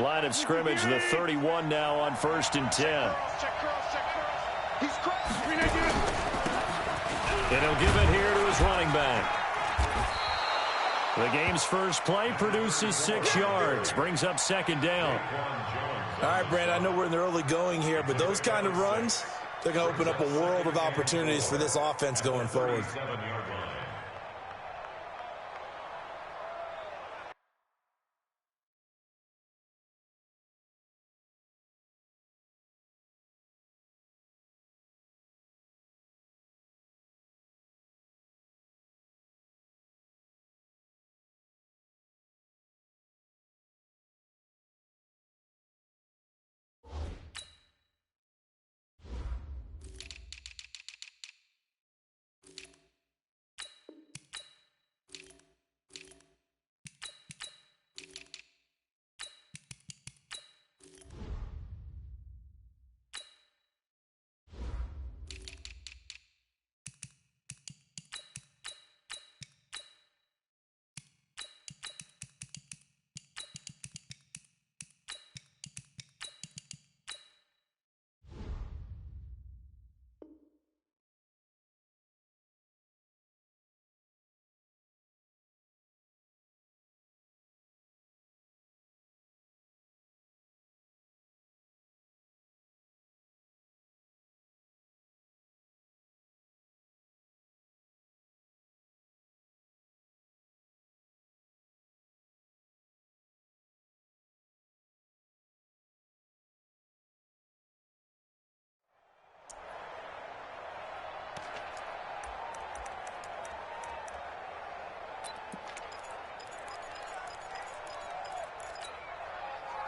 Line of scrimmage, the 31 now on 1st and 10. And he'll give it here to his running back. The game's first play produces 6 yards, brings up 2nd down. All right, Brandon, I know we're in the early going here, but those kind of runs, they're going to open up a world of opportunities for this offense going forward.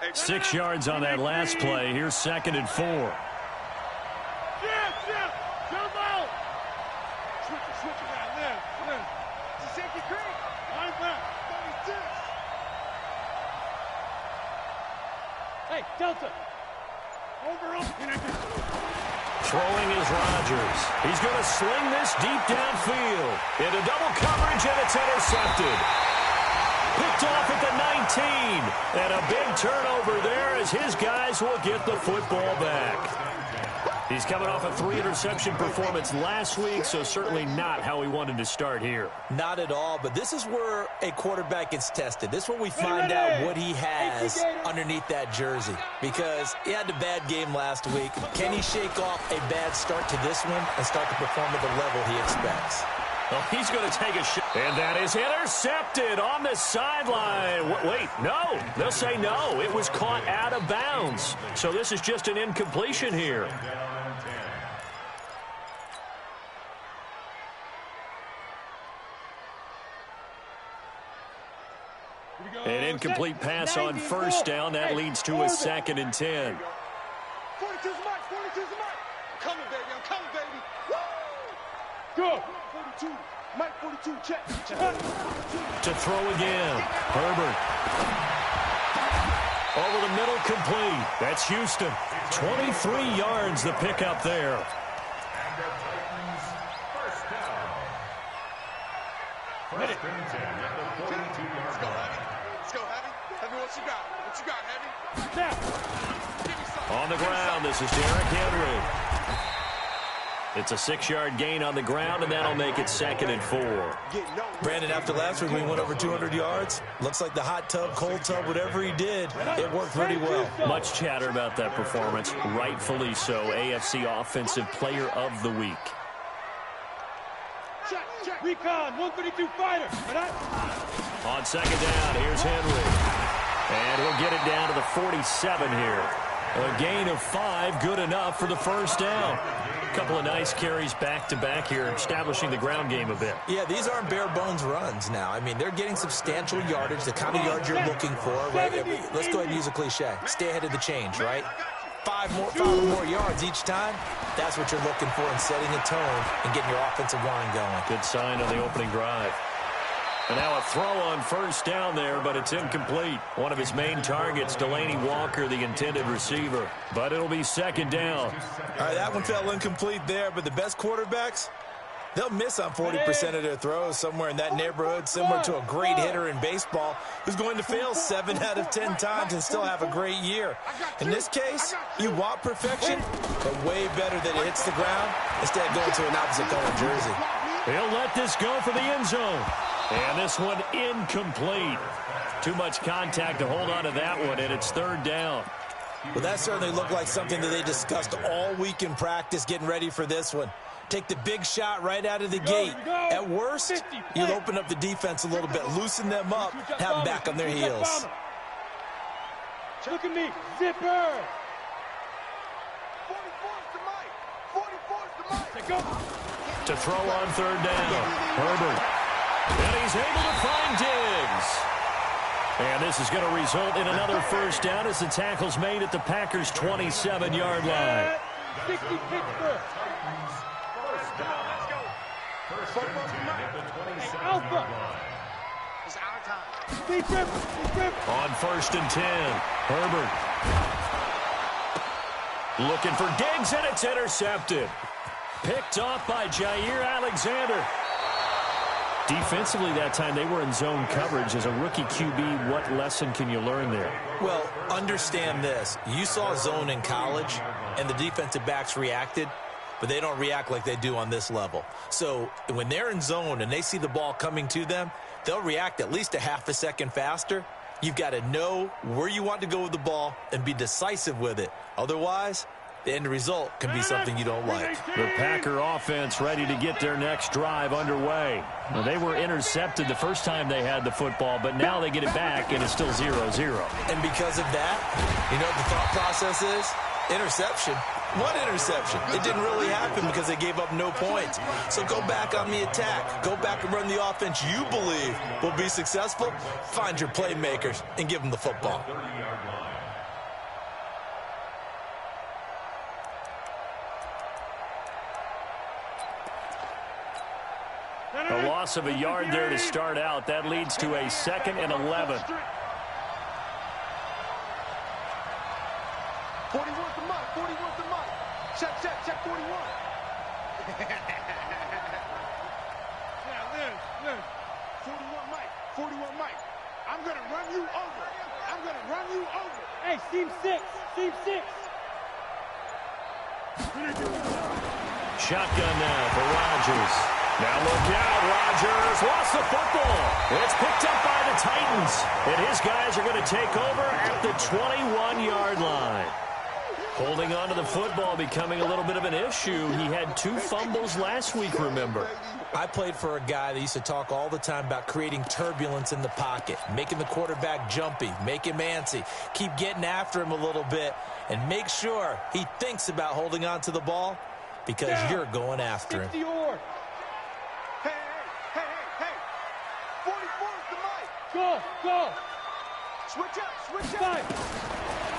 Hey, 6 yards on that last play. Here's 2nd and 4. Jump out. Switch around. Live. Safety creek. Line back. 36. Hey, Delta. Over. Throwing is Rodgers. He's going to sling this deep downfield. Into double coverage, and it's intercepted. Picked off at the 19. And a big turnover there as his guys will get the football back. He's coming off a 3-interception performance last week, so certainly not how he wanted to start here. Not at all, but this is where a quarterback gets tested. This is where we find out what he has underneath that jersey, because he had a bad game last week. Can he shake off a bad start to this one and start to perform at the level he expects? Well, he's going to take a shot. And that is intercepted on the sideline. Wait, no. They'll say no. It was caught out of bounds. So this is just an incompletion here. An incomplete pass on 1st down. That leads to a 2nd and 10. 42's the mark. 42's the mark. I'm coming, baby. I'm coming, baby. Woo! Good. 42. Mike 42. Check. To throw again. Herbert. Over the middle, complete. That's Houston. 23 yards the pickup there. Let's go, Heavy. Let's go, Heavy. Heavy, what you got? What you got, Heavy? Now. Give me something. On the ground, this is Derrick Henry. It's a 6-yard gain on the ground, and that'll make it 2nd and 4. Brandon, after last week, we went over 200 yards. Looks like the hot tub, cold tub, whatever he did, it worked pretty well. Much chatter about that performance. Rightfully so. AFC Offensive Player of the Week. Check. Recon, 132 fighter. On 2nd down, here's Henry. And he'll get it down to the 47 here. A gain of 5, good enough for the 1st down. A couple of nice carries back-to-back here, establishing the ground game a bit. Yeah, these aren't bare-bones runs now. I mean, they're getting substantial yardage, the kind of yards you're looking for, right? Let's go ahead and use a cliche. Stay ahead of the change, right? 5 or more yards each time. That's what you're looking for in setting a tone and getting your offensive line going. Good sign on the opening drive. And now a throw on 1st down there, but it's incomplete. One of his main targets, Delaney Walker, the intended receiver. But it'll be 2nd down. All right, that one fell incomplete there, but the best quarterbacks, They'll miss on 40% of their throws, somewhere in that neighborhood, similar to a great hitter in baseball who's going to fail 7 out of 10 times and still have a great year. In this case, you want perfection, but way better that it hits the ground instead of going to an opposite color jersey. He'll let this go for the end zone. And this one incomplete. Too much contact to hold on to that one, and it's 3rd down. Well, that certainly looked like something that they discussed all week in practice getting ready for this one. Take the big shot right out of the gate. At worst, you'll open up the defense a little bit, loosen them up, have them back on their heels. Look at me, zipper. 44's the mic. 44's the mic. To throw on 3rd down, Herbert. And he's able to find Diggs. And this is going to result in another 1st down as the tackle's made at the Packers' 27-yard line. 60 Pittsburgh. Alpha. It's our time. On 1st and 10, Herbert. Looking for Diggs, and it's intercepted. Picked off by Jair Alexander. Defensively that time, they were in zone coverage. As a rookie QB, what lesson can you learn there? Well, understand this. You saw zone in college, and the defensive backs reacted, but they don't react like they do on this level. So when they're in zone and they see the ball coming to them, they'll react at least a half a second faster. You've got to know where you want to go with the ball and be decisive with it. Otherwise, the end result can be something you don't like. The Packer offense ready to get their next drive underway. Well, they were intercepted the first time they had the football, but now they get it back, and it's still 0-0. And because of that, you know what the thought process is? Interception. One interception. It didn't really happen because they gave up no points. So go back on the attack. Go back and run the offense you believe will be successful. Find your playmakers and give them the football. A loss of a yard there to start out. That leads to a 2nd and 11. 41's the mic. 41's the mic. Check 41. Now, Lynn. 41 mic. 41 mic. I'm going to run you over. I'm going to run you over. Hey, seam 6. Seam 6. Shotgun now for Rodgers. Now look out, Rodgers lost the football. It's picked up by the Titans. And his guys are going to take over at the 21-yard line. Holding on to the football becoming a little bit of an issue. He had 2 fumbles last week, remember. I played for a guy that used to talk all the time about creating turbulence in the pocket, making the quarterback jumpy, make him antsy, keep getting after him a little bit, and make sure he thinks about holding on to the ball because you're going after him. Hey. 44's the mic. Go. Switch up.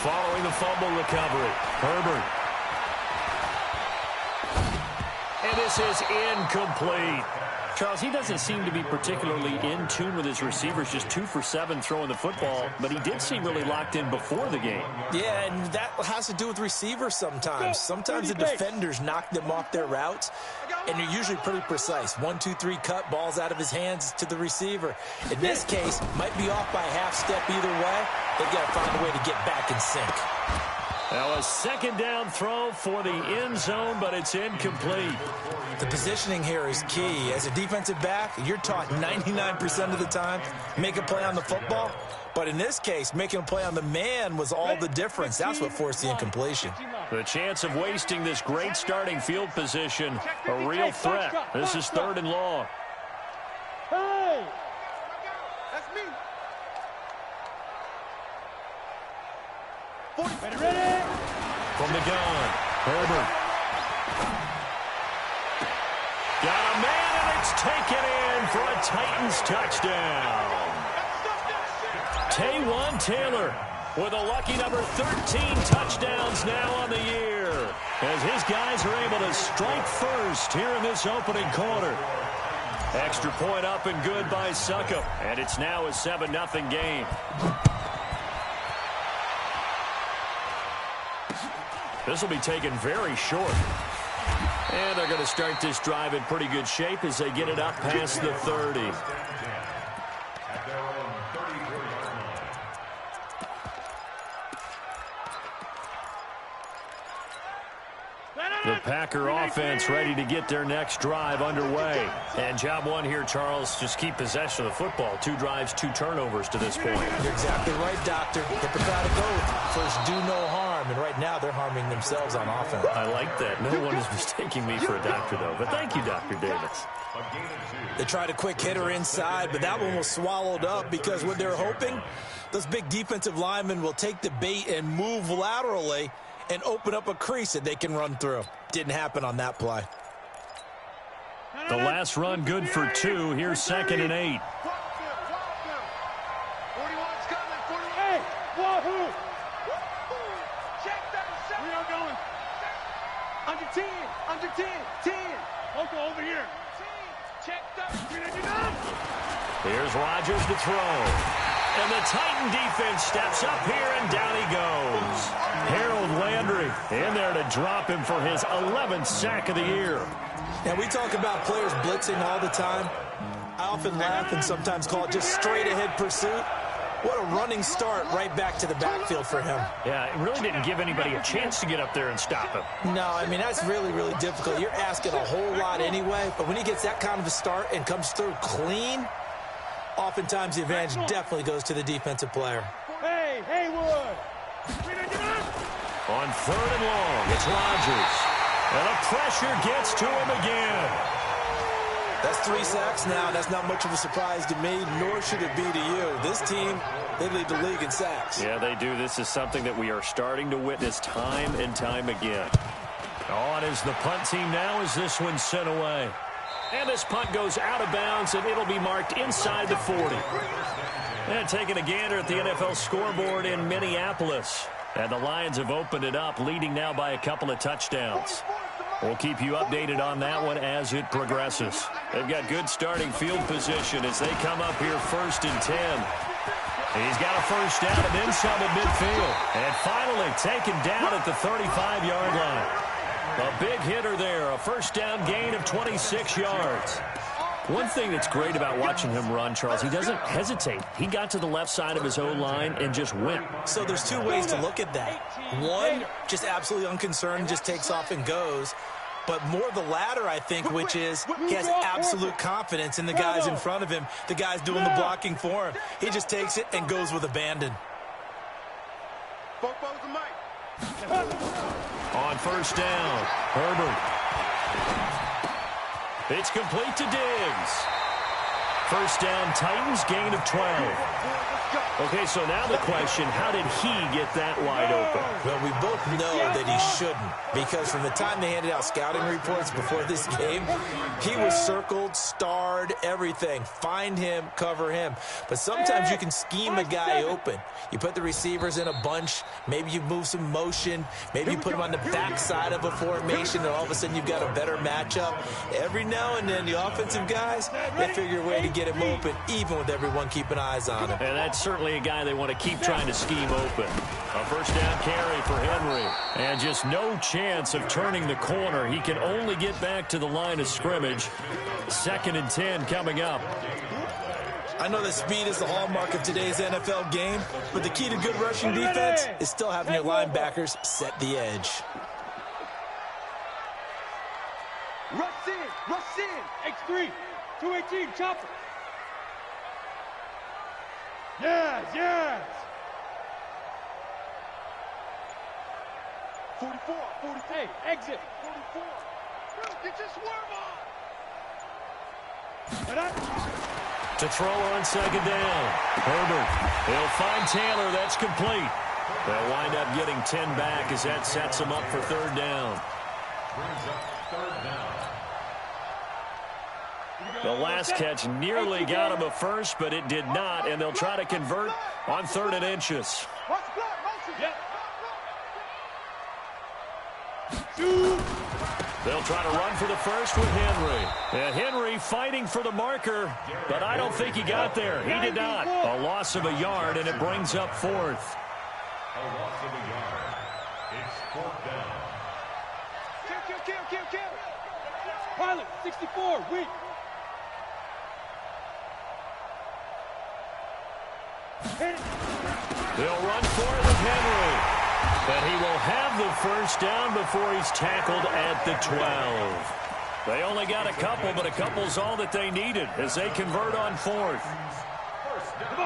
Following the fumble recovery, Herbert. And this is incomplete. Charles, he doesn't seem to be particularly in tune with his receivers, just 2 for 7 throwing the football, but he did seem really locked in before the game. Yeah, and that has to do with receivers sometimes. Sometimes the defenders knock them off their routes, and they're usually pretty precise. 1, 2, 3 cut, balls out of his hands to the receiver. In this case, might be off by a half step either way. They've got to find a way to get back in sync. Now a 2nd down throw for the end zone, but it's incomplete. The positioning here is key. As a defensive back, you're taught 99% of the time, make a play on the football. But in this case, making a play on the man was all the difference. That's what forced the incompletion. The chance of wasting this great starting field position, a real threat. This is 3rd and long. Hey! That's me. Ready? From the gun, Herbert. Got a man, and it's taken in for a Titans touchdown. Taywan Taylor with a lucky number 13 touchdowns now on the year, as his guys are able to strike first here in this opening quarter. Extra point up and good by Succop, and it's now a 7-0 game. This will be taken very short. And they're going to start this drive in pretty good shape as they get it up past the 30. The Packer offense ready to get their next drive underway. And job one here, Charles, just keep possession of the football. 2 drives, 2 turnovers to this point. You're exactly right, Doctor. Hippocratic oath. First, do no harm. And right now, they're harming themselves on offense. I like that. No one is mistaking me for a doctor, though. But thank you, Dr. Davis. They tried a quick hitter inside, but that one was swallowed up because what they're hoping, those big defensive linemen will take the bait and move laterally and open up a crease that they can run through. Didn't happen on that play. The last run good for 2. Here's 2nd and 8. 41's coming. 48. Wahoo! Check that. We are going. Under 10. Under 10. 10. Local over here. 10. Check that. Here's Rodgers to throw. And the Titan defense steps up here, and down he goes. Harold Landry in there to drop him for his 11th sack of the year. And we talk about players blitzing all the time. I often laugh and sometimes call it just straight-ahead pursuit. What a running start right back to the backfield for him. Yeah, it really didn't give anybody a chance to get up there and stop him. No, I mean, that's really, really difficult. You're asking a whole lot anyway, but when he gets that kind of a start and comes through clean, oftentimes the advantage definitely goes to the defensive player. Hey, Haywood! On 3rd and long, it's Rodgers. And the pressure gets to him again. That's 3 sacks now. That's not much of a surprise to me, nor should it be to you. This team, they lead the league in sacks. Yeah, they do. This is something that we are starting to witness time and time again. On is the punt team now as this one's sent away. And this punt goes out of bounds, and it'll be marked inside the 40. And taking a gander at the NFL scoreboard in Minneapolis. And the Lions have opened it up, leading now by a couple of touchdowns. We'll keep you updated on that one as it progresses. They've got good starting field position as they come up here 1st and 10. He's got a first down and then some at midfield. And finally taken down at the 35-yard line. A big hitter there, a first down gain of 26 yards. One thing that's great about watching him run, Charles, he doesn't hesitate. He got to the left side of his O-line and just went. So there's 2 ways to look at that. One, just absolutely unconcerned, just takes off and goes. But more the latter, I think, which is he has absolute confidence in the guys in front of him, the guys doing the blocking for him. He just takes it and goes with abandon. On first down, Herbert. It's complete to Diggs. First down, Titans, gain of 12. Okay, so now the question, how did he get that wide open? Well, we both know that he shouldn't, because from the time they handed out scouting reports before this game, he was circled, starred, everything. Find him, cover him. But sometimes you can scheme a guy open. You put the receivers in a bunch, maybe you move some motion, maybe you put him on the backside of a formation, and all of a sudden you've got a better matchup. Every now and then, the offensive guys, they figure a way to get him open, even with everyone keeping eyes on him. And that's certainly a guy they want to keep trying to scheme open. A first down carry for Henry. And just no chance of turning the corner. He can only get back to the line of scrimmage. 2nd and 10 coming up. I know that speed is the hallmark of today's NFL game, but the key to good rushing defense is still having your linebackers set the edge. Rush in. X3, 218, chopper. Yes. 44. Hey, exit. 44. Get your swerve on. To throw on 2nd down. Herbert. He'll find Taylor. That's complete. They'll wind up getting 10 back as that sets them up for 3rd down. The last catch nearly got him a first, but it did not, and they'll try to convert on 3rd and inches. They'll try to run for the first with Henry. And Henry fighting for the marker, but I don't think he got there. He did not. A loss of a yard, and it brings up 4th. A loss of a yard. It's 4th down. Kill. Pilot, 64, weak. They'll run for it with Henry. And he will have the first down before he's tackled at the 12. They only got a couple, but a couple's all that they needed as they convert on fourth.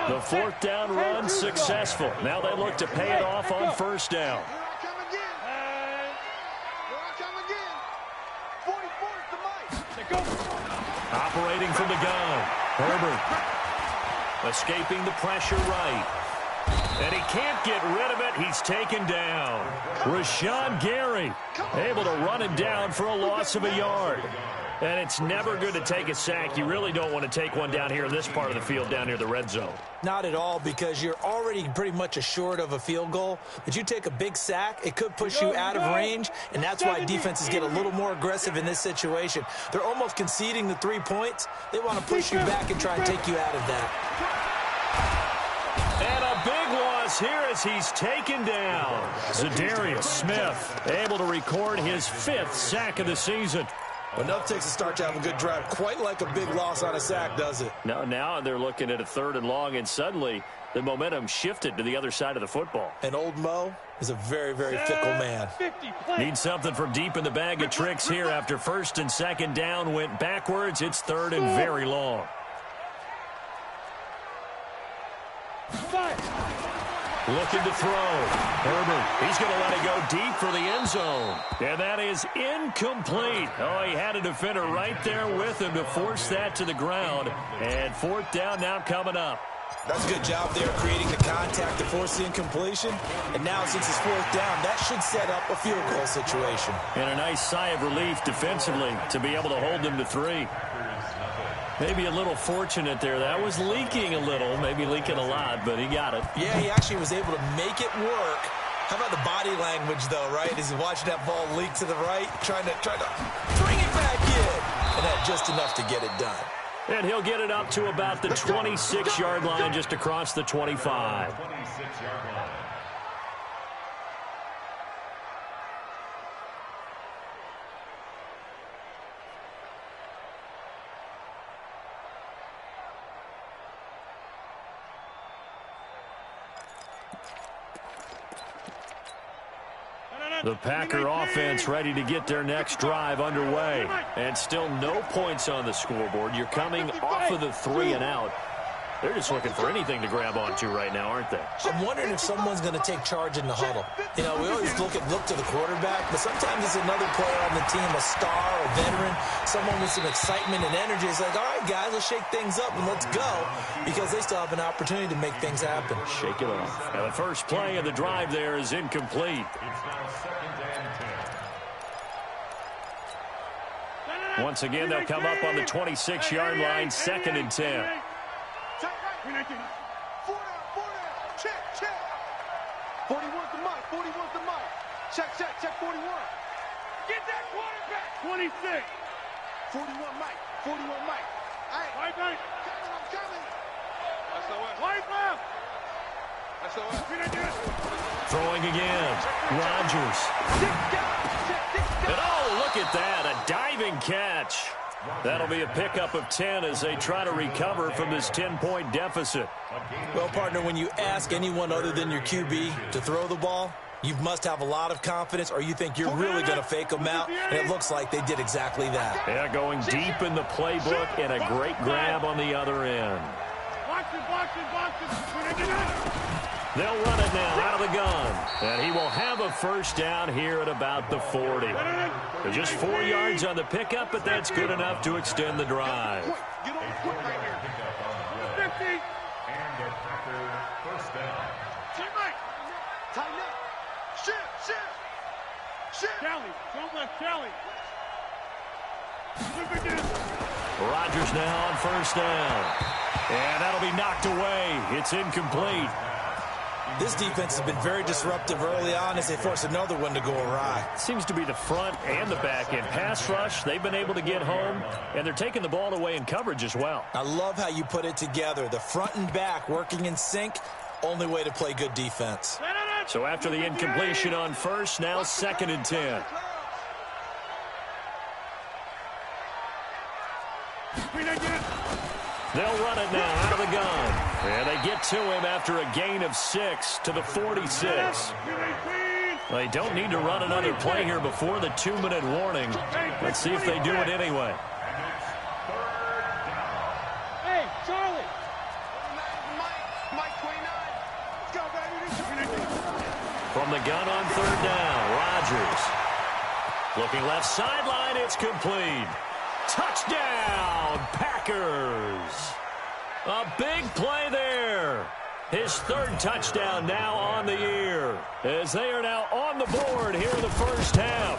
The fourth down run successful. Now they look to pay it off on first down. Operating from the gun. Herbert escaping the pressure right. And he can't get rid of it. He's taken down. Rashawn Gary able to run him down for a loss of a yard. And it's never good to take a sack. You really don't want to take one down here in this part of the field down near the red zone. Not at all, because you're already pretty much assured of a field goal. But you take a big sack, it could push you out of range, and that's why defenses get a little more aggressive in this situation. They're almost conceding the 3 points. They want to push you back and try and take you out of that. And a big loss here as he's taken down. Zadarius Smith able to record his 5th sack of the season. Enough takes a start to have a good drive. Quite like a big loss on a sack, does it? Now they're looking at a 3rd and long, and suddenly the momentum shifted to the other side of the football. And old Mo is a very, very fickle man. Need something from deep in the bag of tricks here after 1st and 2nd down went backwards. It's 3rd and very long. Looking to throw. Herbert, he's going to let it go deep for the end zone. And that is incomplete. Oh, he had a defender right there with him to force that to the ground. And 4th down now coming up. That's a good job there creating the contact to force the incompletion. And now since it's 4th down, that should set up a field goal situation. And a nice sigh of relief defensively to be able to hold them to 3. Maybe a little fortunate there. That was leaking a little, maybe leaking a lot, but he got it. Yeah, he actually was able to make it work. How about the body language, though, right? As he's watching that ball leak to the right, trying to bring it back in. And had just enough to get it done. And he'll get it up to about the 26-yard line, just across the 25. The Packer offense ready to get their next drive underway. And still no points on the scoreboard. You're coming off of the 3 and out. They're just looking for anything to grab onto right now, aren't they? I'm wondering if someone's going to take charge in the huddle. You know, we always look to the quarterback, but sometimes it's another player on the team, a star, a veteran, someone with some excitement and energy. It's like, all right, guys, let's shake things up and let's go, because they still have an opportunity to make things happen. Shake it off. Now the first play of the drive there is incomplete. Once again, they'll come up on the 26-yard line, 2nd and 10. 4 down. Check. 41's the mic. 41's the mic. Check. 41. Get that quarterback. 26. 41 mic. 41 mic. Hey. Right. I'm coming. That's the way. Right left. That's the way. Throwing again. Rodgers. And oh, look at that. A diving catch. That'll be a pickup of 10 as they try to recover from this 10-point deficit. Well, partner, when you ask anyone other than your QB to throw the ball, you must have a lot of confidence, or you think you're really going to fake them out, and it looks like they did exactly that. Yeah, going deep in the playbook and a great grab on the other end. They'll run it now out of the gun. And he will have a first down here at about the 40. They're just 4 yards on the pickup, but that's good enough to extend the drive. Get on the foot right here. 50. And the Packer first down. Tighten up. Shift. Kelly. Don't let Kelly. Rodgers now on first down. And that'll be knocked away. It's incomplete. This defense has been very disruptive early on as they force another one to go awry. Seems to be the front and the back end. Pass rush, they've been able to get home, and they're taking the ball away in coverage as well. I love how you put it together. The front and back working in sync, only way to play good defense. So after the incompletion on first, now 2nd and 10. They'll run it now out of the gun. And they get to him after a gain of 6 to the 46. They don't need to run another play here before the 2-minute warning. Let's see if they do it anyway. Hey, Charlie. Mike 29. Let's go, baby. From the gun on 3rd down, Rodgers. Looking left sideline, it's complete. Touchdown, Packers. A big play there. His 3rd touchdown now on the year, as they are now on the board here in the first half.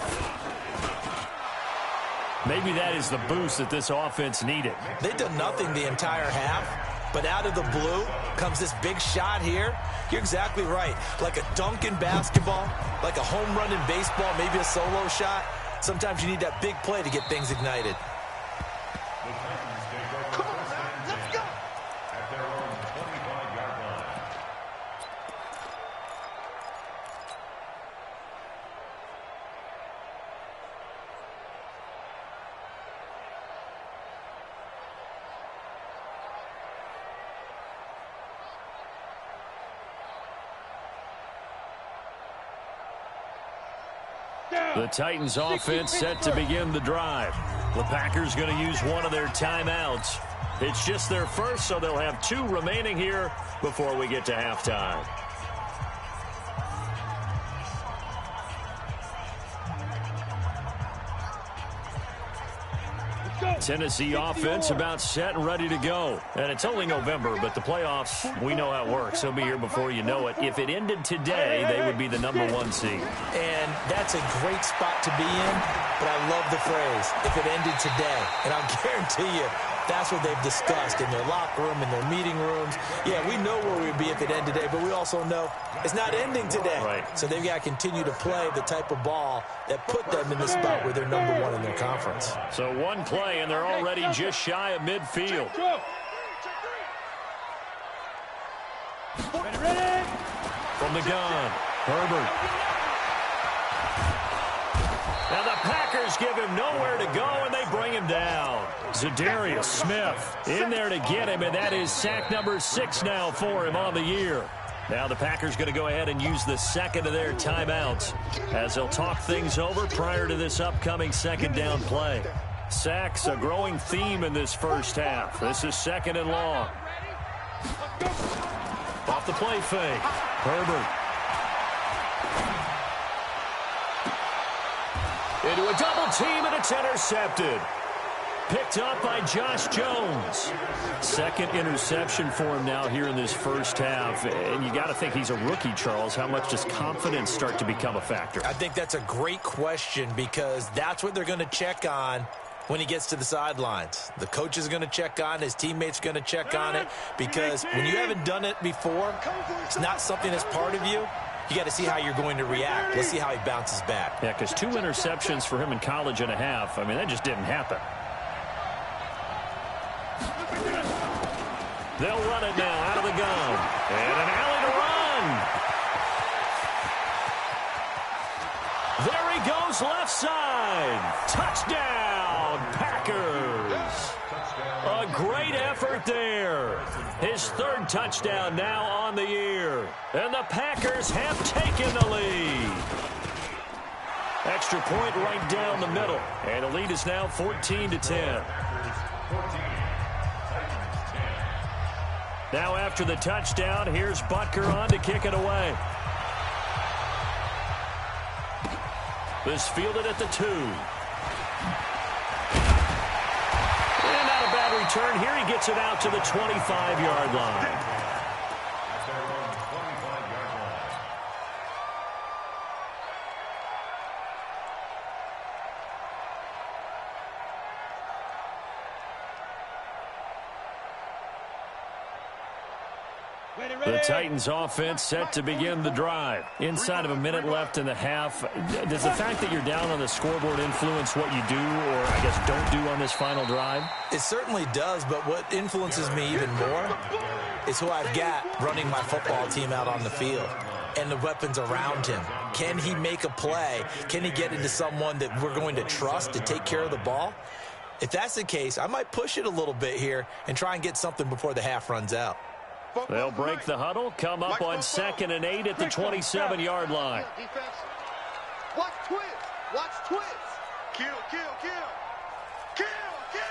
Maybe that is the boost that this offense needed. They've done nothing the entire half, but out of the blue comes this big shot here. You're exactly right. Like a dunk in basketball, like a home run in baseball, maybe a solo shot. Sometimes you need that big play to get things ignited. Come on, man. Let's go. At their own 25-yard line. The Titans offense set to begin the drive. The Packers going to use one of their timeouts. It's just their first, so they'll have 2 remaining here before we get to halftime. Tennessee offense about set and ready to go. And it's only November, but the playoffs, we know how it works. They'll be here before you know it. If it ended today, they would be the #1 seed. And that's a great spot to be in, but I love the phrase, if it ended today. And I'll guarantee you, that's what they've discussed in their locker room, in their meeting rooms. Yeah, we know where we'd be if it ended today, but we also know it's not ending today. Right. So they've got to continue to play the type of ball that put them in the spot where they're #1 in their conference. So one play, and they're already just shy of midfield. Ready? From the gun, Herbert. Now the Packers give him nowhere to go, and they bring him down. Zadarius Smith in there to get him, and that is sack number 6 now for him on the year. Now the Packers going to go ahead and use the second of their timeouts as they'll talk things over prior to this upcoming 2nd down play. Sacks, a growing theme in this first half. This is 2nd and long. Off the play fake. Herbert. Into a double team, and it's intercepted. Picked up by Josh Jones. 2nd interception for him now here in this first half. And you got to think he's a rookie, Charles. How much does confidence start to become a factor? I think that's a great question because that's what they're going to check on when he gets to the sidelines. The coach is going to check on, his teammates are going to check on it, because when you haven't done it before, it's not something that's part of you. You got to see how you're going to react. Let's see how he bounces back. Yeah, because 2 interceptions for him in college and a half. I mean, that just didn't happen. They'll run it now out of the gun. And an alley to run. There he goes, left side. Touchdown, Packers. A great effort there. His 3rd touchdown now on the year. And the Packers have taken the lead. Extra point right down the middle. And the lead is now 14-10. Now after the touchdown, here's Butker on to kick it away. This fielded at the 2. And not a bad return. Here he gets it out to the 25-yard line. The Titans offense set to begin the drive. Inside of a minute left in the half. Does the fact that you're down on the scoreboard influence what you do, or I guess don't do on this final drive? It certainly does, but what influences me even more is who I've got running my football team out on the field and the weapons around him. Can he make a play? Can he get into someone that we're going to trust to take care of the ball? If that's the case, I might push it a little bit here and try and get something before the half runs out. They'll break the huddle, come up on 2nd and 8 at the 27-yard line. Watch twist. Watch twist. Kill, kill, kill. Kill, kill.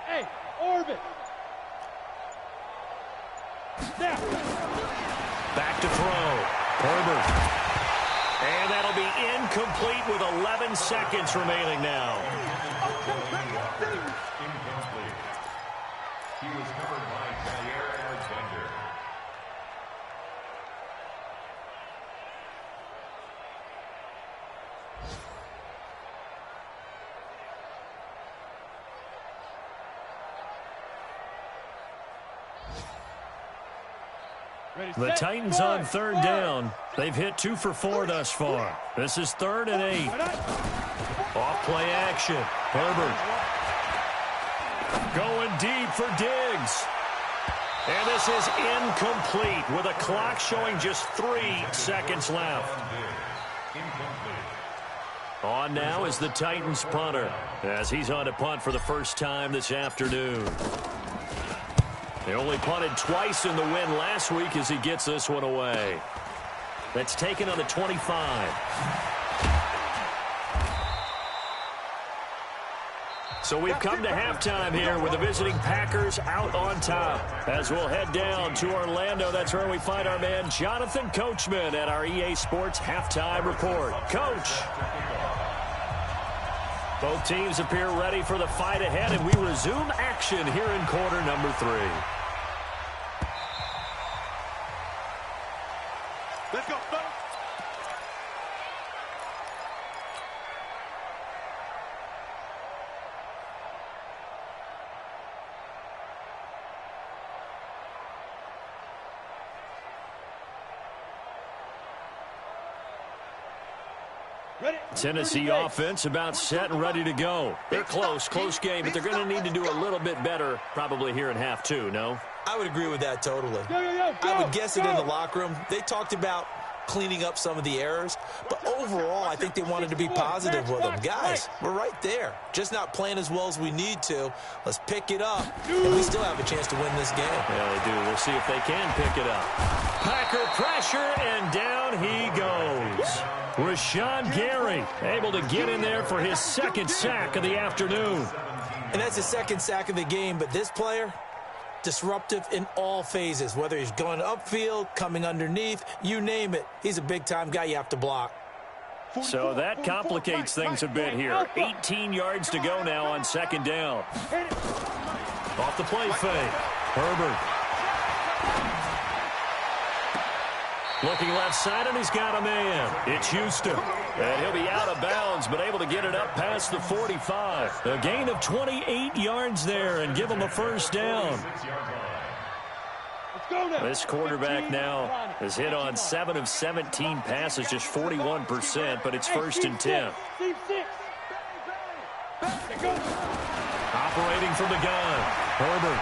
Hey, orbit. Snap. Back to throw. Herbert. And that'll be incomplete with 11 seconds remaining now. Incomplete. He was covered by Jair Alexander. The Titans on 3rd down. They've hit 2 for 4 thus far. This is 3rd and 8. Off play action. Herbert. Going deep for Diggs. And this is incomplete with a clock showing just 3 seconds left. On now is the Titans punter as he's on to punt for the first time this afternoon. They only punted twice in the win last week as he gets this one away. That's taken on the 25. So we've come to halftime here with the visiting Packers out on top. As we'll head down to Orlando, that's where we find our man Jonathan Coachman at our EA Sports Halftime Report. Coach. Both teams appear ready for the fight ahead, and we resume action here in quarter number 3. Let's go, folks. Tennessee offense about set and ready to go. They're close game, but they're going to need to do a little bit better probably here in half 2, no? I would agree with that totally. I would guess it in the locker room. They talked about cleaning up some of the errors, but overall, I think they wanted to be positive with them. Guys, we're right there. Just not playing as well as we need to. Let's pick it up, and we still have a chance to win this game. Yeah, they do. We'll see if they can pick it up. Packer pressure, and down he goes. Rashawn Gary able to get in there for his 2nd sack of the afternoon. And that's his 2nd sack of the game, but this player, disruptive in all phases, whether he's going upfield, coming underneath, you name it. He's a big-time guy you have to block. So that complicates things a bit here. 18 yards to go now on 2nd down. Off the play fake. Herbert. Looking left side, and he's got a man. It's Houston. And he'll be out of bounds, but able to get it up past the 45. A gain of 28 yards there and give him a 1st down. This quarterback now has hit on 7 of 17 passes, just 41%, but it's 1st and 10. Operating from the gun. Herbert.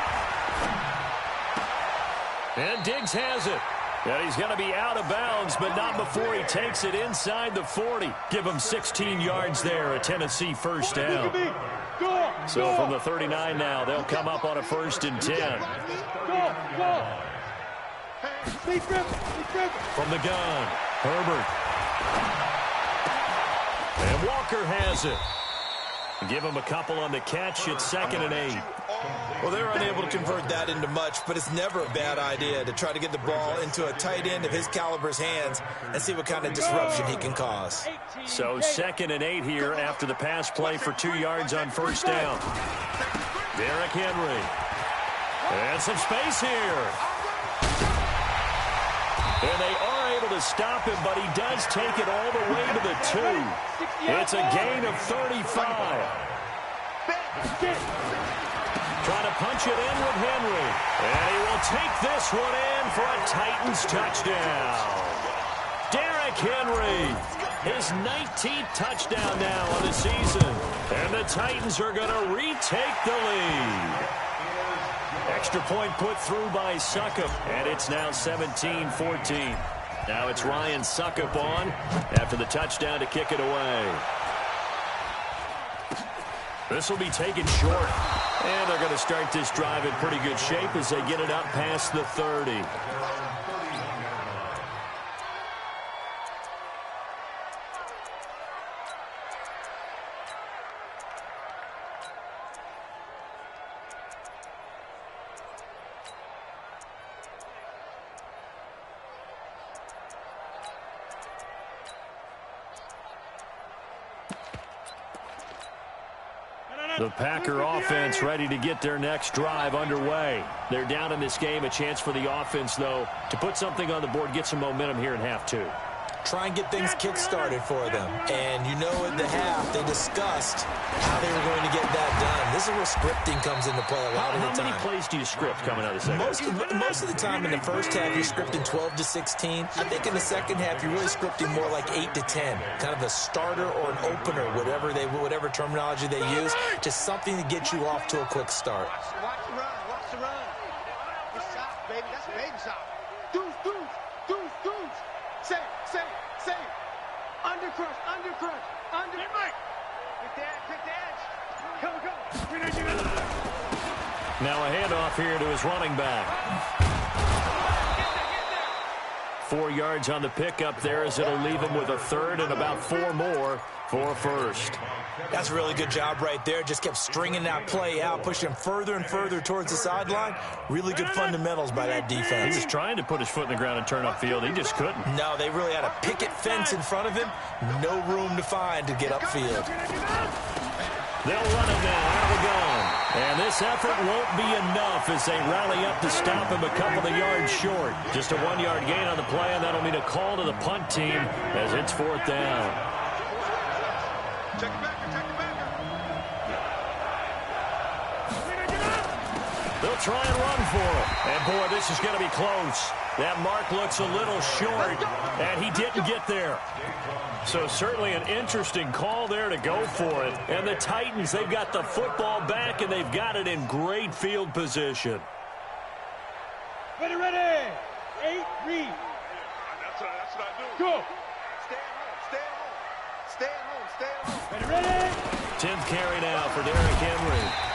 And Diggs has it. And he's going to be out of bounds, but not before he takes it inside the 40. Give him 16 yards there, a Tennessee 1st down. So from the 39 now, they'll come up on a 1st and 10. From the gun, Herbert. And Walker has it. Give him a couple on the catch at 2nd and 8. Well, they're unable to convert that into much, but it's never a bad idea to try to get the ball into a tight end of his caliber's hands and see what kind of disruption he can cause. So 2nd and 8 here after the pass play for 2 yards on 1st down. Derrick Henry. And some space here. And they are able to stop him, but he does take it all the way to the 2. It's a gain of 35. Trying to punch it in with Henry. And he will take this one in for a Titans touchdown. Derrick Henry, his 19th touchdown now on the season. And the Titans are going to retake the lead. Extra point put through by Succop, and it's now 17-14. Now it's Ryan Suckup on after the touchdown to kick it away. This will be taken short. And they're going to start this drive in pretty good shape as they get it up past the 30. The Packer offense ready to get their next drive underway. They're down in this game. A chance for the offense, though, to put something on the board, get some momentum here in half two. Try and get things kick-started for them. And you know at the half, they discussed how they were going to get that done. This is where scripting comes into play a lot of the time. How many plays do you script coming out of the second half? Most of the time in the first half, you're scripting 12 to 16. I think in the second half, you're really scripting more like 8 to 10. Kind of a starter or an opener, whatever terminology they use. Just something to get you off to a quick start. Watch the run. Watch the run. It's shot, baby. That's a baby shot. Deuce. Say. Undercrush. Under. Hey, Mike. Pick the edge. Come. Now a handoff here to his running back. 4 yards on the pickup there as it'll leave him with a third and about 4 more for a first. That's a really good job right there. Just kept stringing that play out, pushing him further and further towards the sideline. Really good fundamentals by that defense. He was trying to put his foot in the ground and turn upfield. He just couldn't. No, they really had a picket fence in front of him. No room to find to get upfield. They'll run it now out of the gun. And this effort won't be enough as they rally up to stop him a couple of yards short. Just a 1-yard gain on the play, and that'll mean a call to the punt team as it's 4th down. Check the backer. They'll try and run for it. And, boy, this is going to be close. That mark looks a little short, and he didn't get there. So certainly an interesting call there to go for it. And the Titans, they've got the football back, and they've got it in great field position. Ready. 8, read. That's what I do. Go. Stay at home. Ready. 10th carry now for Derrick Henry.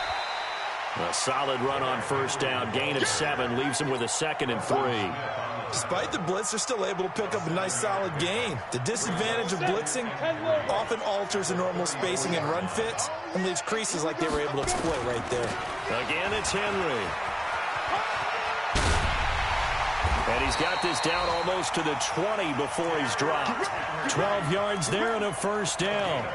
A solid run on first down. Gain of 7 leaves him with a 2nd and 3. Despite the blitz, they're still able to pick up a nice solid gain. The disadvantage of blitzing often alters the normal spacing and run fits and leaves creases like they were able to exploit right there. Again, it's Henry. And he's got this down almost to the 20 before he's dropped. 12 yards there and a first down.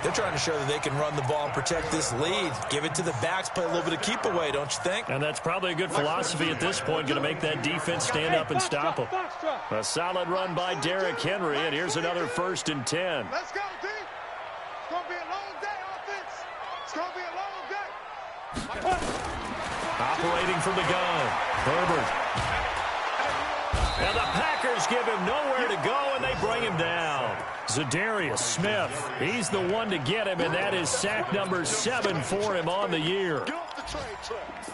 They're trying to show that they can run the ball and protect this lead. Give it to the backs, play a little bit of keep away, don't you think? And that's probably a good philosophy at this point, going to make that defense stand up and stop them. A solid run by Derrick Henry, and here's another 1st and 10. Let's go, D. It's going to be a long day, offense. It's going to be a long day. Operating from the gun, Herbert. And the Packers give him nowhere to go, and they bring him down. Zadarius Smith, he's the one to get him, and that is sack number 7 for him on the year. Get off the train tracks.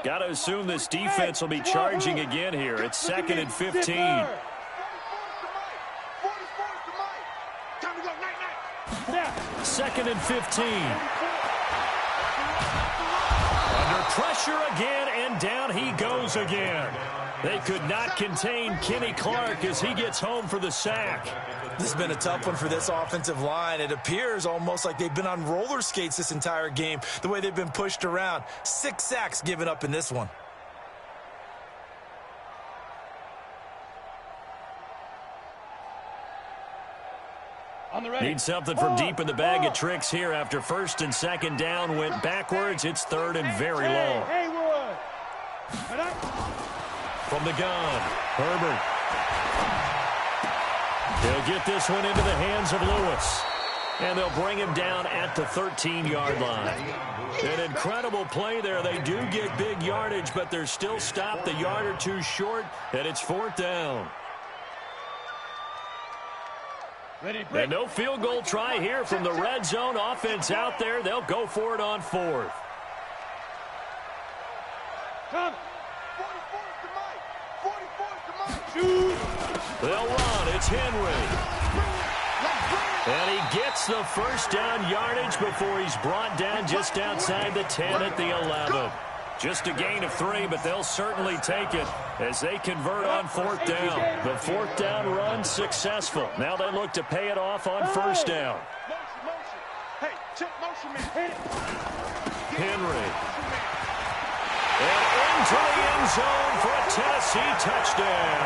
Got to assume this defense will be charging again here. It's 2nd and 15. 44's to Mike. Time to go, night. 2nd and 15. Under pressure again, and down he goes again. They could not contain Kenny Clark as he gets home for the sack. This has been a tough one for this offensive line. It appears almost like they've been on roller skates this entire game, the way they've been pushed around. 6 sacks given up in this one. Need something from deep in the bag of tricks here after 1st and 2nd down went backwards. It's 3rd and very long. From the gun, Herbert. He'll get this one into the hands of Lewis. And they'll bring him down at the 13-yard line. An incredible play there. They do get big yardage, but they're still stopped a yard or two short, and it's 4th down. And no field goal try here from the red zone. Offense out there. They'll go for it on 4th. Come. 44's to Mike. 44's to Mike. Shoot. They'll run. It's Henry. And he gets the first down yardage before he's brought down just outside the 10 at the 11. Just a gain of 3, but they'll certainly take it as they convert on 4th down. The 4th down run successful. Now they look to pay it off on 1st down. Motion. Hey, check motion, man. Hit it. Henry. And into the end zone for a Tennessee touchdown.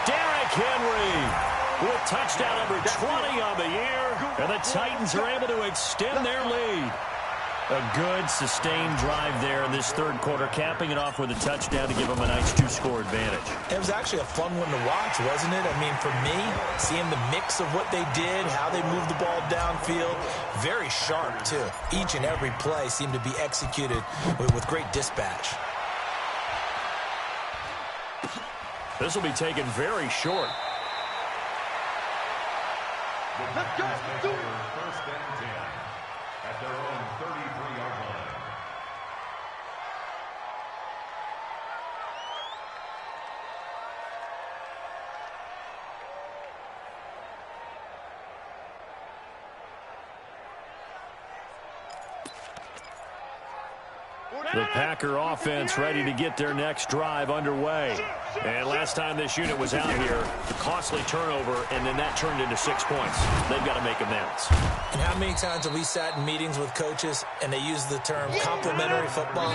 Derrick Henry with touchdown number 20 on the year, and the Titans are able to extend their lead. A good, sustained drive there in this 3rd quarter, capping it off with a touchdown to give them a nice 2-score advantage. It was actually a fun one to watch, wasn't it? I mean, for me, seeing the mix of what they did, how they moved the ball downfield, very sharp, too. Each and every play seemed to be executed with great dispatch. This will be taken very short. Let's go. Do it. 1st and 10 at their own 33-yard line. The Packer offense ready to get their next drive underway. And last time this unit was out here, a costly turnover, and then that turned into 6 points. They've got to make amends. And how many times have we sat in meetings with coaches and they use the term complementary football?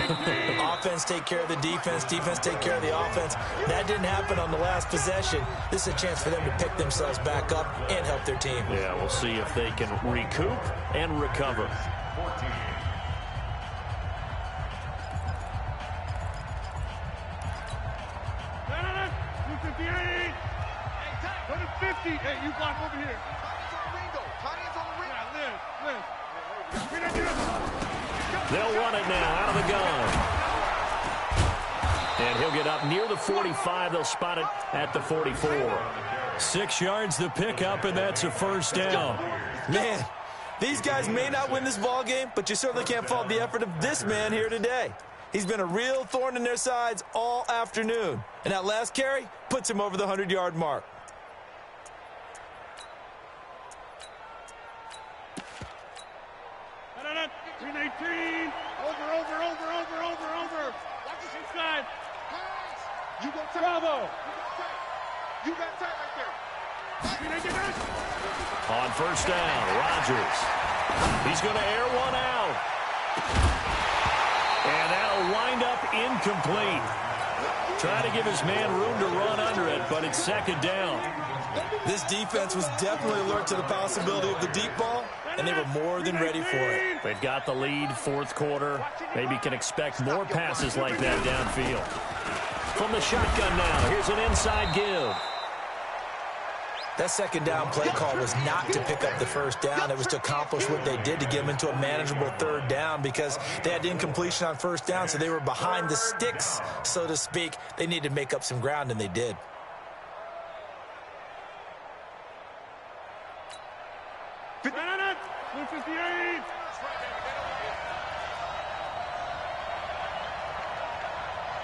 Offense take care of the defense, defense take care of the offense. That didn't happen on the last possession. This is a chance for them to pick themselves back up and help their team. Yeah, we'll see if they can recoup and recover. 14. Go to 50. Hey, you block over here. Tony's on the ring. Yeah, Liz. They'll run it now out of the gun. And he'll get up near the 45. They'll spot it at the 44. 6 yards to pick up, and that's a 1st down. Man, these guys may not win this ball game, but you certainly can't fault the effort of this man here today. He's been a real thorn in their sides all afternoon. And that last carry puts him over the 100-yard mark. Green 18. Over. Watch this inside. You go tight. Bravo. You got tight right there. Green 18. On 1st down, Rodgers. He's going to air one out. And that'll wind up incomplete. Trying to give his man room to run under it, but it's 2nd down. This defense was definitely alert to the possibility of the deep ball, and they were more than ready for it. They've got the lead, 4th quarter. Maybe can expect more passes like that downfield. From the shotgun now, here's an inside give. That 2nd down play call was not to pick up the 1st down. It was to accomplish what they did to get them into a manageable 3rd down because they had incompletion on 1st down, so they were behind the sticks, so to speak. They needed to make up some ground, and they did.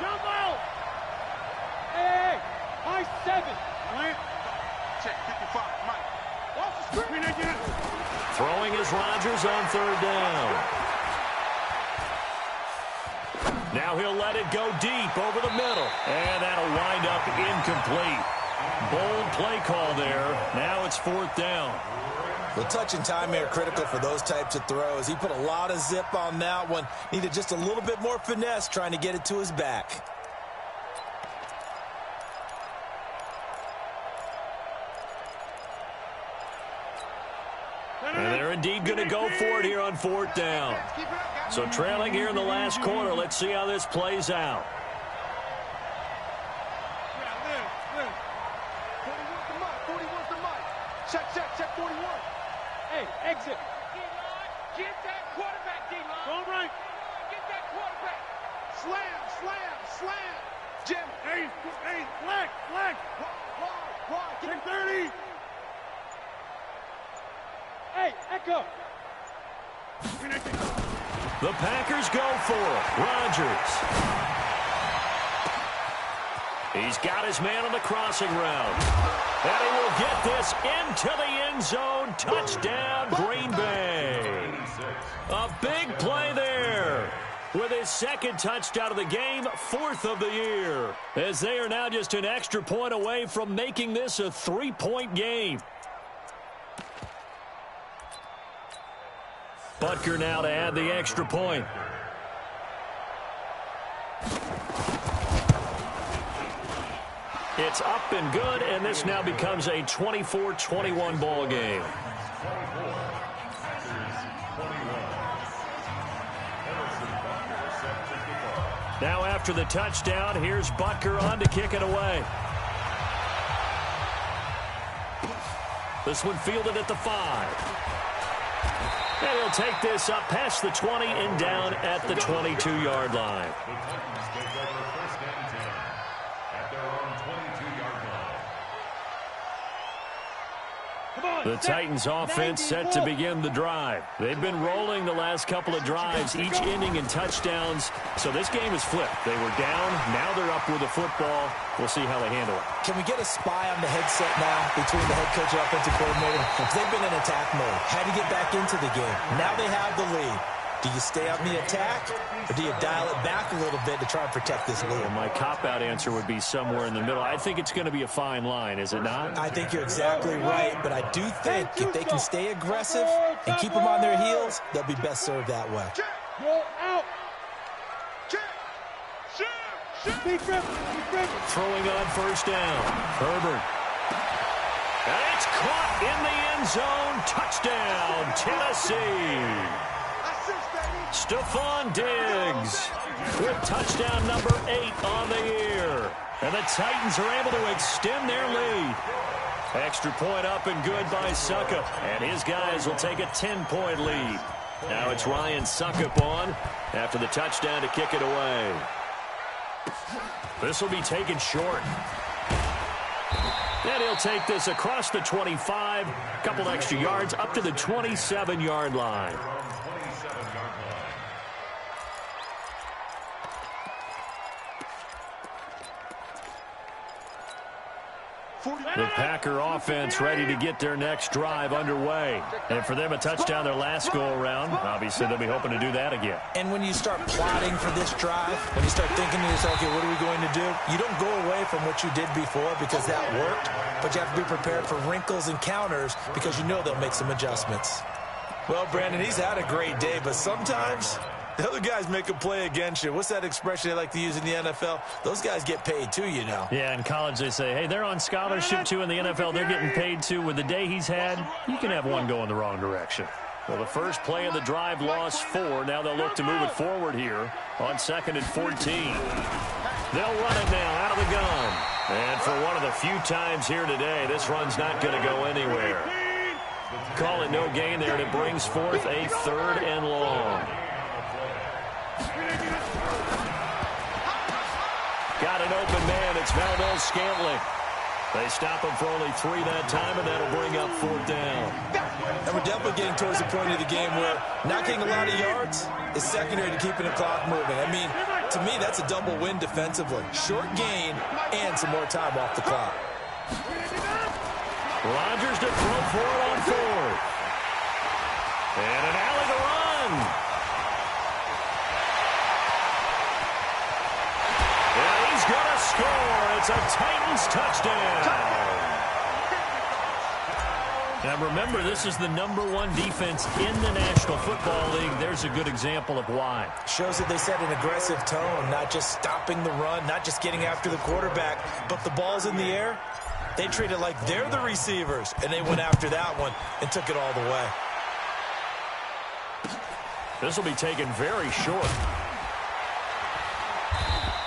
Jumbo! Hey! High 7. Check 55, Mike. Off the screen again. Throwing is Rodgers on 3rd down. Now he'll let it go deep over the middle. And that'll wind up incomplete. Bold play call there. Now it's 4th down. The touch and time are critical for those types of throws. He put a lot of zip on that one. Needed just a little bit more finesse trying to get it to his back. And they're indeed going to go for it here on 4th down. So trailing here in the last quarter. Let's see how this plays out. Check 41. Hey, exit. Get that quarterback, D-line. Go right. Get that quarterback. Slam, slam, slam. Jim. Hey, flag. Wide. Get 30. Hey, Echo. The Packers go for it. Rodgers. He's got his man on the crossing route. And he will get this into the end zone. Touchdown, Green Bay. A big play there. With his second touchdown of the game, 4th of the year. As they are now just an extra point away from making this a 3-point game. Butker now to add the extra point. It's up and good, and this now becomes a 24-21 ball game. Now after the touchdown, here's Butker on to kick it away. This one fielded at the 5. And he'll take this up past the 20 and down at the 22-yard line. The Titans offense set to begin the drive. They've been rolling the last couple of drives, each ending in touchdowns. So this game is flipped. They were down. Now they're up with the football. We'll see how they handle it. Can we get a spy on the headset now between the head coach and offensive coordinator? They've been in attack mode. Had to get back into the game. Now they have the lead. Do you stay on the attack, or do you dial it back a little bit to try and protect this lead? Well, my cop-out answer would be somewhere in the middle. I think it's going to be a fine line, is it not? I think you're exactly right, but I do think if they can stay aggressive and keep them on their heels, they'll be best served that way. Out. Throwing on first down. Herbert. And it's caught in the end zone. Touchdown, Tennessee. Stephon Diggs with touchdown number 8 on the year. And the Titans are able to extend their lead. Extra point up and good by Suckup. And his guys will take a 10-point lead. Now it's Ryan Suckup on after the touchdown to kick it away. This will be taken short. And he'll take this across the 25. A couple extra yards up to the 27-yard line. The Packer offense ready to get their next drive underway. And for them, a touchdown their last go-around. Obviously, they'll be hoping to do that again. And when you start plotting for this drive, when you start thinking to yourself, okay, what are we going to do? You don't go away from what you did before because that worked, but you have to be prepared for wrinkles and counters because you know they'll make some adjustments. Well, Brandon, he's had a great day, but sometimes the other guys make a play against you. What's that expression they like to use in the NFL? Those guys get paid too, you know. Yeah, in college they say, hey, they're on scholarship too. In the NFL, they're getting paid too. With the day he's had, you can have one go in the wrong direction. Well, the first play of the drive lost 4. Now they'll look to move it forward here on 2nd and 14. They'll run it now out of the gun. And for one of the few times here today, this run's not going to go anywhere. Call it no gain there, and it brings forth a 3rd and long. Got an open man. It's Valdez Scantling. They stop him for only 3 that time, and that'll bring up 4th down. And we're definitely getting towards the point of the game where not getting a lot of yards is secondary to keeping the clock moving. I mean, to me, that's a double win defensively. Short gain and some more time off the clock. Rodgers to throw for it on 4th. And an alley to run. And he's going to score. It's a Titans touchdown. Now remember, this is the #1 defense in the National Football League. There's a good example of why. Shows that they set an aggressive tone, not just stopping the run, not just getting after the quarterback, but the ball's in the air. They treat it like they're the receivers, and they went after that one and took it all the way. This will be taken very short.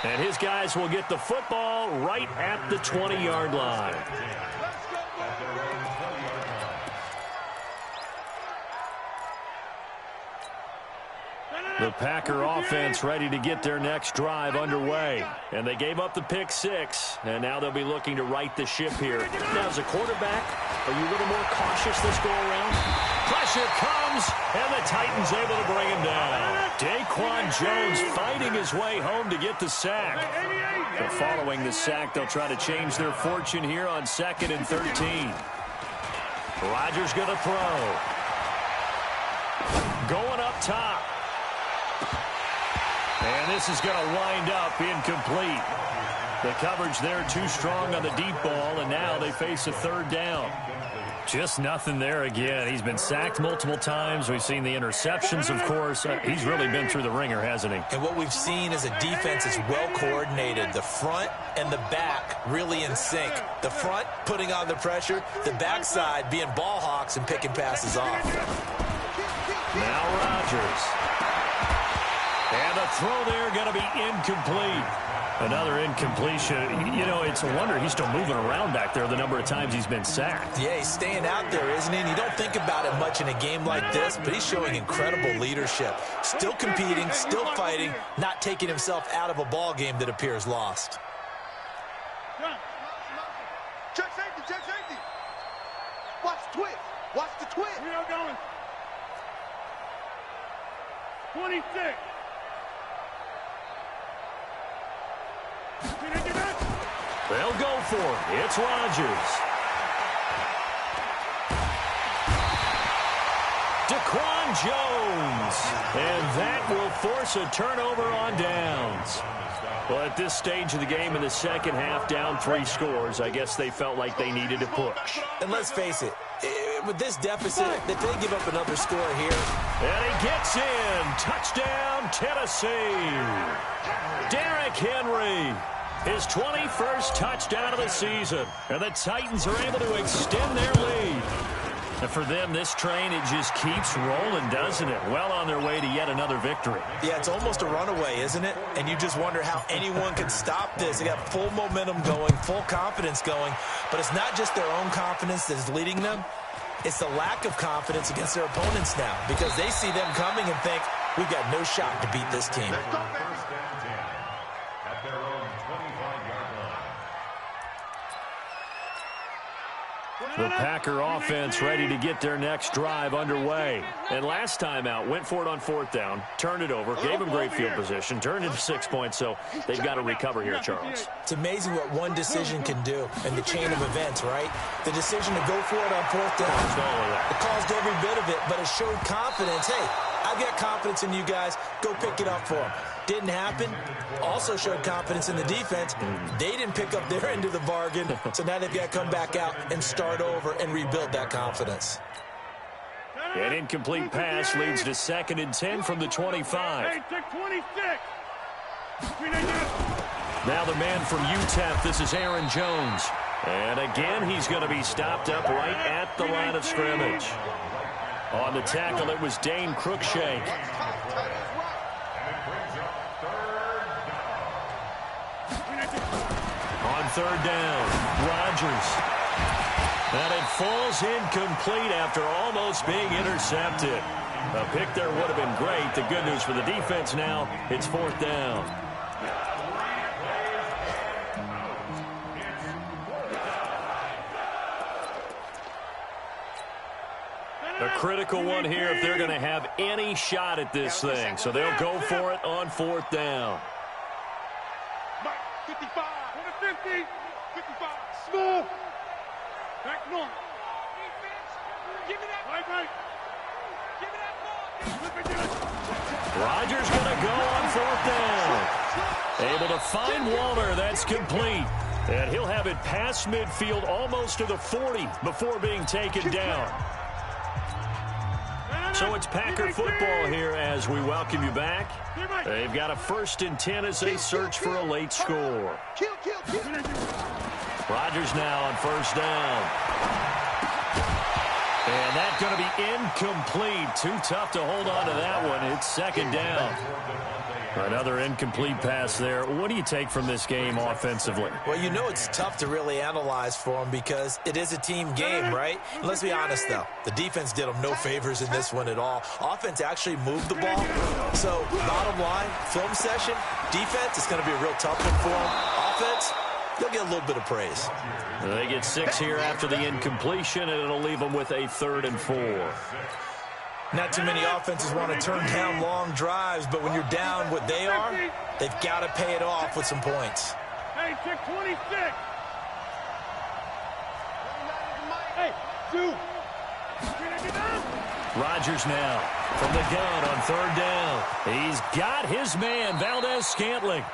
And his guys will get the football right at the 20-yard line. The Packer offense ready to get their next drive underway. And they gave up the pick 6, and now they'll be looking to right the ship here. Now, as a quarterback, are you a little more cautious this go-around? Pressure comes, and the Titans able to bring him down. Daquan Jones fighting his way home to get the sack. But following the sack, they'll try to change their fortune here on 2nd and 13. Rodgers going to throw. Going up top. And this is going to wind up incomplete. The coverage there too strong on the deep ball, and now they face a 3rd down. Just nothing there again. He's been sacked multiple times. We've seen the interceptions, of course. He's really been through the ringer, hasn't he? And what we've seen is a defense that's well coordinated. The front and the back really in sync. The front putting on the pressure, the backside being ball hawks and picking passes off. Now Rodgers. And the throw there going to be incomplete. Another incompletion. You know, it's a wonder he's still moving around back there the number of times he's been sacked. Yeah, he's staying out there, isn't he? And you don't think about it much in a game like this, but he's showing incredible leadership. Still competing, still fighting, not taking himself out of a ball game that appears lost. Check safety, check safety. Watch the twist. Watch the twist. We are going. 26. They'll go for it. It's Rodgers. Daquan Jones. And that will force a turnover on downs. Well, at this stage of the game in the second half, down 3 scores, I guess they felt like they needed to push. And let's face it, with this deficit, if they give up another score here. And he gets in. Touchdown, Tennessee. Derrick Henry. His 21st touchdown of the season. And the Titans are able to extend their lead. And for them, this train, it just keeps rolling, doesn't it? Well on their way to yet another victory. Yeah, it's almost a runaway, isn't it? And you just wonder how anyone can stop this. They got full momentum going, full confidence going. But it's not just their own confidence that's leading them. It's the lack of confidence against their opponents now, because they see them coming and think, we've got no shot to beat this team. The Packer offense ready to get their next drive underway. And last time out, went for it on 4th down, turned it over, gave them great field position, turned into 6 points, so they've got to recover here, Charles. It's amazing what one decision can do in the chain of events, right? The decision to go for it on 4th down. It caused every bit of it, but it showed confidence. Hey, I've got confidence in you guys. Go pick it up for them. Didn't happen. Also showed confidence in the defense. They didn't pick up their end of the bargain, so now they've got to come back out and start over and rebuild that confidence. An incomplete pass leads to 2nd and 10 from the 25. Hey, check 26. Now the man from UTEP, this is Aaron Jones. And again, he's going to be stopped up right at the line of scrimmage. On the tackle, it was Dane Cruikshank. On 3rd down, Rodgers. And it falls incomplete after almost being intercepted. A pick there would have been great. The good news for the defense now, it's 4th down. A critical one here if they're going to have any shot at this thing. So they'll go for it on 4th down. 55, 50, 55, small. Back north. Give me that. Right. Give me that ball. Rodgers going to go on 4th down. Able to find Walter. That's complete. And he'll have it past midfield almost to the 40 before being taken down. So it's Packer football here as we welcome you back. They've got a 1st and 10 as they search for a late score. Rodgers now on 1st down. And that's going to be incomplete. Too tough to hold on to that one. It's 2nd down. Another incomplete pass there. What do you take from this game offensively? Well, you know it's tough to really analyze for them because it is a team game, right? Let's be honest, though. The defense did them no favors in this one at all. Offense actually moved the ball. So, bottom line, film session, defense, it's going to be a real tough one for them. Offense, they'll get a little bit of praise. They get 6 here after the incompletion, and it'll leave them with a 3rd and 4. Not too many offenses want to turn down long drives, but when you're down what they are, they've got to pay it off with some points. Hey, check 26. Hey, 2. Rodgers now from the gun on 3rd down. He's got his man, Valdez-Scantling.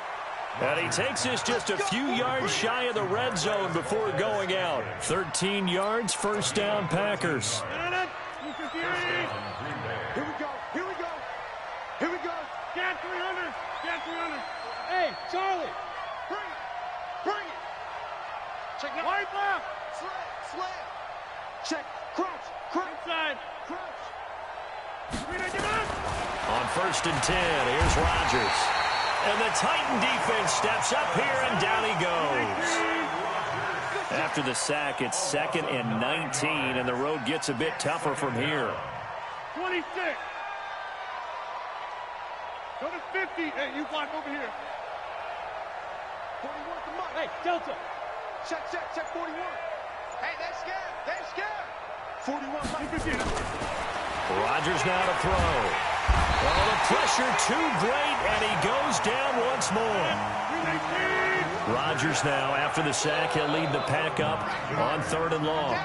And he takes this just a few yards shy of the red zone before going out. 13 yards, 1st down, Packers. Here we go. Here we go. Here we go. Scan 300. Scan 300. Hey, Charlie. Bring it. Bring it. Check it. Right left. Slam. Check. Crouch. Crouch. Inside. Crouch. On 1st and 10, here's Rodgers. And the Titan defense steps up here, and down he goes. After the sack, it's 2nd and 19, and the road gets a bit tougher from here. 26. Go to 50. Hey, you block over here. 41 to Mike. Hey, Delta. Check 41. Hey, they're scared. They're scared. 41, Mike. 50. Rodgers now to throw. Oh, the pressure too great, and he goes down once more. Rodgers now, after the sack, he'll lead the pack up on 3rd and long.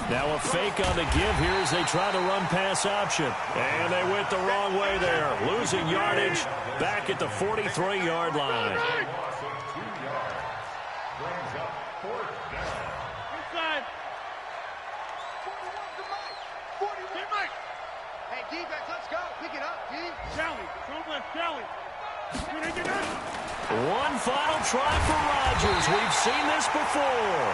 Now a fake on the give here as they try the run-pass option. And they went the wrong way there. Losing yardage back at the 43-yard line. Inside. 41 to Mike. Hey, defense, let's go. Pick it up, D. Kelly. Strong left, Kelly. One final try for Rodgers. We've seen this before.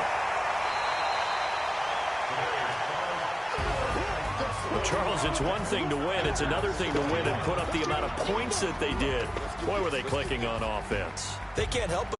Well, Charles, it's one thing to win. It's another thing to win and put up the amount of points that they did. Boy, were they clicking on offense. They can't help it.